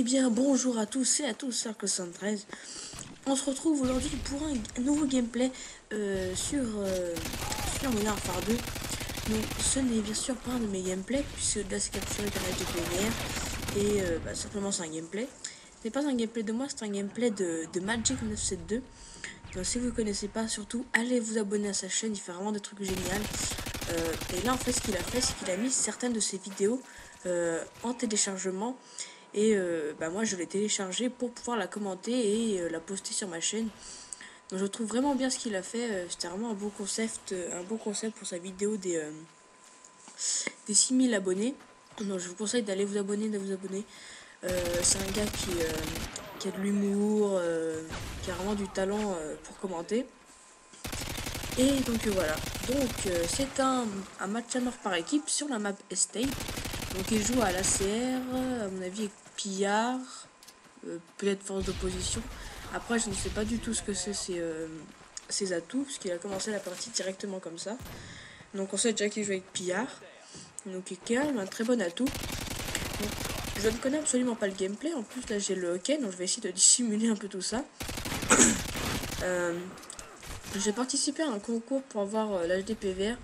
Eh bien bonjour à tous et à tous, Cercle 113. On se retrouve aujourd'hui pour un nouveau gameplay sur Modern Warfare 2. Donc ce n'est bien sûr pas un de mes gameplays puisque là c'est capturé par la GPVR et simplement c'est un gameplay. Ce n'est pas un gameplay de moi, c'est un gameplay de Magic 972. Donc si vous ne connaissez pas, surtout allez vous abonner à sa chaîne, il fait vraiment des trucs géniaux. Et là en fait ce qu'il a fait c'est qu'il a mis certaines de ses vidéos en téléchargement. Et moi je l'ai téléchargé pour pouvoir la commenter et la poster sur ma chaîne. Donc je trouve vraiment bien ce qu'il a fait. C'était vraiment un beau concept pour sa vidéo des 6000 abonnés. Donc je vous conseille d'aller vous abonner, c'est un gars qui a de l'humour, qui a vraiment du talent pour commenter. Et donc voilà. Donc c'est un match à mort par équipe sur la map Estate. Donc il joue à l'ACR, à mon avis avec Pillard, peut-être force d'opposition. Après je ne sais pas du tout ce que c'est ses atouts, puisqu'il a commencé la partie directement comme ça. Donc on sait déjà qu'il joue avec Pillard. Donc il a quand même un très bon atout. Donc, je ne connais absolument pas le gameplay, en plus là j'ai le hockey, donc je vais essayer de dissimuler un peu tout ça. J'ai participé à un concours pour avoir l'HDPVR.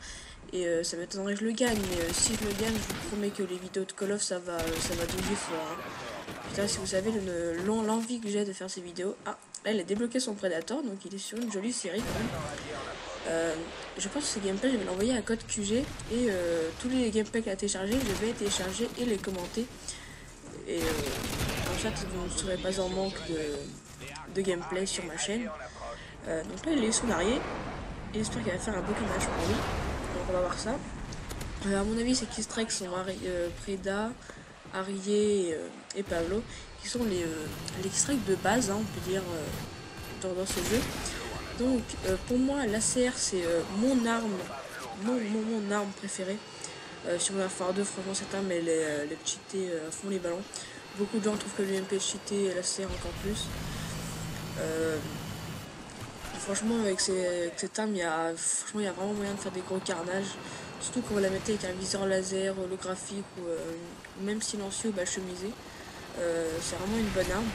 Et ça m'étonnerait que je le gagne, mais si je le gagne, je vous promets que les vidéos de Call of ça va doubler fort. Hein. Putain, si vous savez l'envie que j'ai de faire ces vidéos. Ah, là il a débloqué son Predator, donc il est sur une jolie série quand même. Je pense que ce gameplay, je vais l'envoyer à code QG et tous les gameplays qu'il a téléchargés, je vais les télécharger et les commenter. Et comme ça, vous ne serez pas en manque de gameplay sur ma chaîne. Donc là, il est sonarié et j'espère qu'il va faire un beau tournage pour lui. Donc on va voir ça. À mon avis, c'est Kistrek sont Preda, Arié et Pablo, qui sont les Kistrek de base, hein, on peut dire, dans ce jeu. Donc pour moi, l'ACR c'est mon arme, mon arme préférée. Sur la Warfare 2, franchement, cette arme elle est cheatée à fond les ballons. Beaucoup de gens trouvent que l'UMP est cheaté et l'ACR encore plus. Franchement, avec cette arme, il y a vraiment moyen de faire des gros carnages. Surtout quand vous la mettez avec un viseur laser, holographique ou même silencieux ou bas chemisé. C'est vraiment une bonne arme.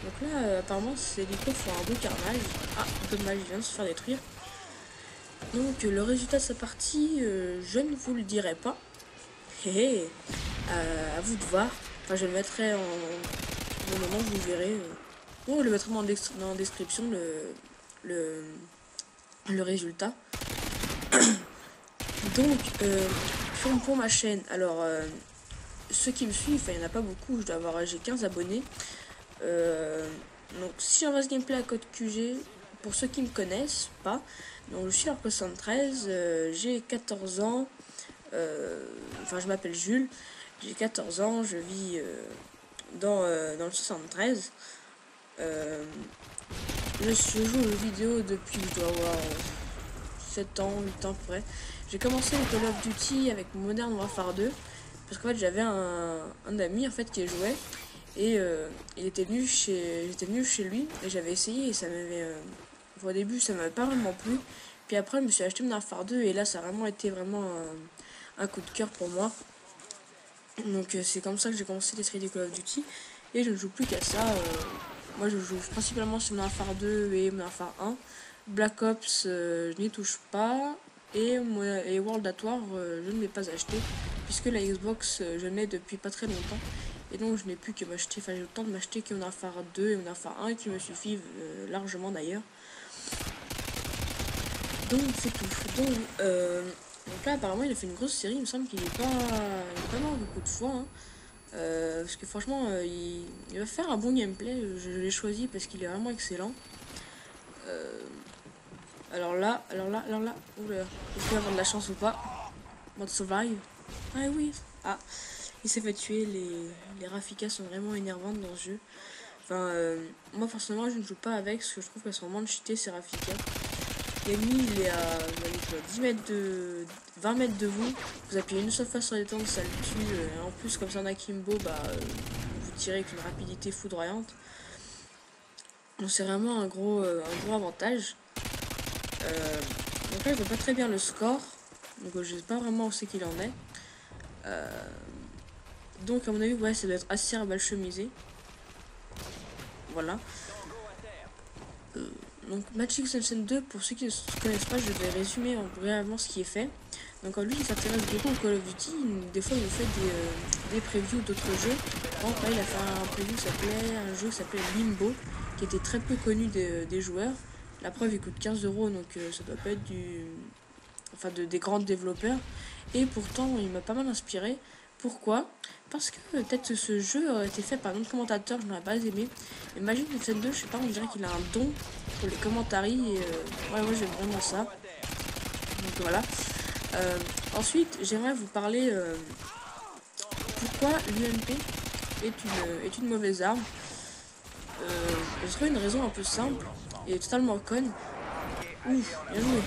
Donc là, apparemment, ces hélicos font un beau carnage. Ah, dommage, il vient de se faire détruire. Donc le résultat de sa partie, je ne vous le dirai pas. À vous de voir. Enfin, je le mettrai au moment où vous verrez. Ou je le mettrai dans la description le résultat. Donc pour ma chaîne, alors ceux qui me suivent, il n'y en a pas beaucoup, j'ai 15 abonnés. Donc si j'envoie ce gameplay à code QG, pour ceux qui me connaissent pas, donc je suis Arco 113, j'ai 14 ans, je m'appelle Jules, j'ai 14 ans, je vis dans le 73. Je joue aux vidéos depuis, je dois avoir 7 ans, 8 ans à peu près. J'ai commencé le Call of Duty avec Modern Warfare 2, parce qu'en fait j'avais un ami en fait qui jouait, et j'étais venu chez lui, et j'avais essayé, et ça m'avait... au début ça m'avait pas vraiment plu, puis après je me suis acheté Modern Warfare 2, et là ça a vraiment été un coup de cœur pour moi. Donc c'est comme ça que j'ai commencé les séries de Call of Duty, et je ne joue plus qu'à ça. Moi je joue principalement sur Modern Warfare 2 et Modern Warfare 1. Black Ops, je n'y touche pas. Et World at War, je ne l'ai pas acheté, puisque la Xbox, je l'ai depuis pas très longtemps. Et donc je n'ai plus que m'acheter, j'ai le temps de m'acheter que Modern Warfare 2 et Modern Warfare 1 qui me suffisent largement d'ailleurs. Donc c'est tout. Donc là apparemment il a fait une grosse série, il me semble qu'il est pas mort beaucoup de fois. Hein. Parce que franchement il va faire un bon gameplay, je l'ai choisi parce qu'il est vraiment excellent. Alors là, oula, est-ce qu'il va avoir de la chance ou pas? Mode survive. Ah oui. Ah, il s'est fait tuer, les Rafika sont vraiment énervantes dans ce jeu. Enfin, moi personnellement je ne joue pas avec, parce que je trouve qu'elles sont vraiment cheatées ces Rafika. L'ennemi il est à 10 mètres 20 mètres de vous, vous appuyez une seule fois sur les temps, ça le tue, en plus comme c'est un akimbo, vous tirez avec une rapidité foudroyante. Donc c'est vraiment un gros avantage. Donc là je vois pas très bien le score, donc je sais pas vraiment où c'est qu'il en est. Donc à mon avis ouais ça doit être assez à balle chemisée. voilà. Donc Magic Extension 2, pour ceux qui ne connaissent pas, je vais résumer brièvement ce qui est fait. Donc lui, il s'intéresse beaucoup au Call of Duty. Des fois, il nous fait des previews d'autres jeux. Par exemple, là, il a fait un preview un jeu qui s'appelait Limbo, qui était très peu connu des joueurs. La preuve, il coûte 15 euros, donc ça doit pas être des grands développeurs. Et pourtant, il m'a pas mal inspiré. Pourquoi? Parce que peut-être ce jeu a été fait par un autre commentateur, je n'aurais pas aimé. Et Magic Extension 2, je sais pas, on dirait qu'il a un don pour les commentaries. Et ouais, moi j'aime vraiment ça. Donc voilà. Ensuite, j'aimerais vous parler pourquoi l'UMP est une mauvaise arme. Je trouve une raison un peu simple et totalement conne. Ouf, bien joué.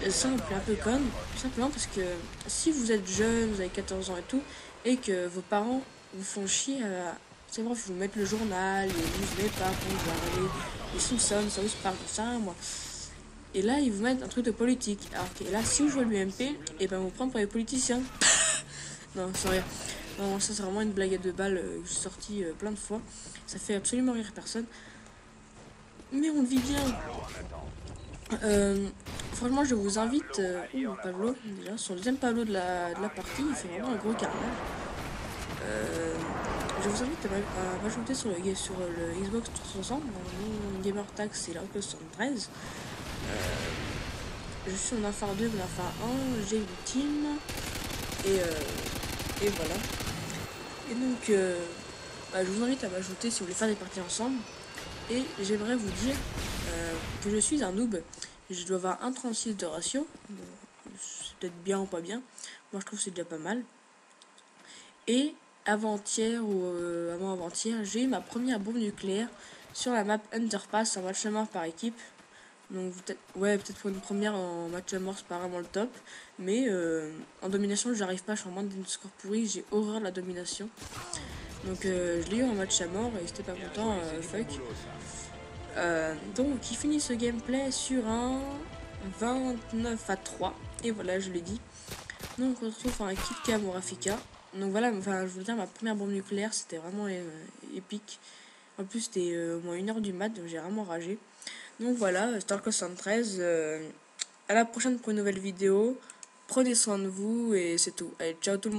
Simple et un peu conne, tout simplement parce que si vous êtes jeune, vous avez 14 ans et tout, et que vos parents vous font chier à savoir vous mettre le journal, les newspapers, les Simpsons, ça vous parle de ça, moi. Et là, ils vous mettent un truc de politique. Alors que là, si vous jouez à l'UMP, et ben vous prendre pour les politiciens. Non, c'est rien. Non, ça c'est vraiment une blague de balle que j'ai sortie plein de fois. Ça fait absolument rire personne. Mais on le vit bien. Franchement, je vous invite. Pablo, déjà, son deuxième Pablo de la partie, il fait vraiment un gros carnage. Je vous invite à m'ajouter sur le Xbox 360. Mon gamer tag c'est l'Arc73. Je suis en Infar 2, en Infar 1, j'ai une team. Et voilà. Et donc, je vous invite à m'ajouter si vous voulez faire des parties ensemble. Et j'aimerais vous dire que je suis un noob. Je dois avoir 1,36 de ratio. Bon, c'est peut-être bien ou pas bien. Moi, je trouve que c'est déjà pas mal. Et avant-hier ou avant-avant-hier, j'ai eu ma première bombe nucléaire sur la map Underpass en match à mort par équipe. Donc peut-être pour une première en match à mort, c'est pas vraiment le top. Mais en domination, j'arrive pas, je suis en moins d'une score pourri, j'ai horreur de la domination. Donc je l'ai eu en match à mort et c'était pas content, fuck. Donc il finit ce gameplay sur un 29-3. Et voilà, je l'ai dit. Donc on retrouve un kit cam au Rafika. Donc voilà, je veux dire, ma première bombe nucléaire, c'était vraiment épique. En plus, c'était au moins 1h du mat, donc j'ai vraiment ragé. Donc voilà, Starcraft 73. À la prochaine pour une nouvelle vidéo. Prenez soin de vous et c'est tout. Allez, ciao tout le monde.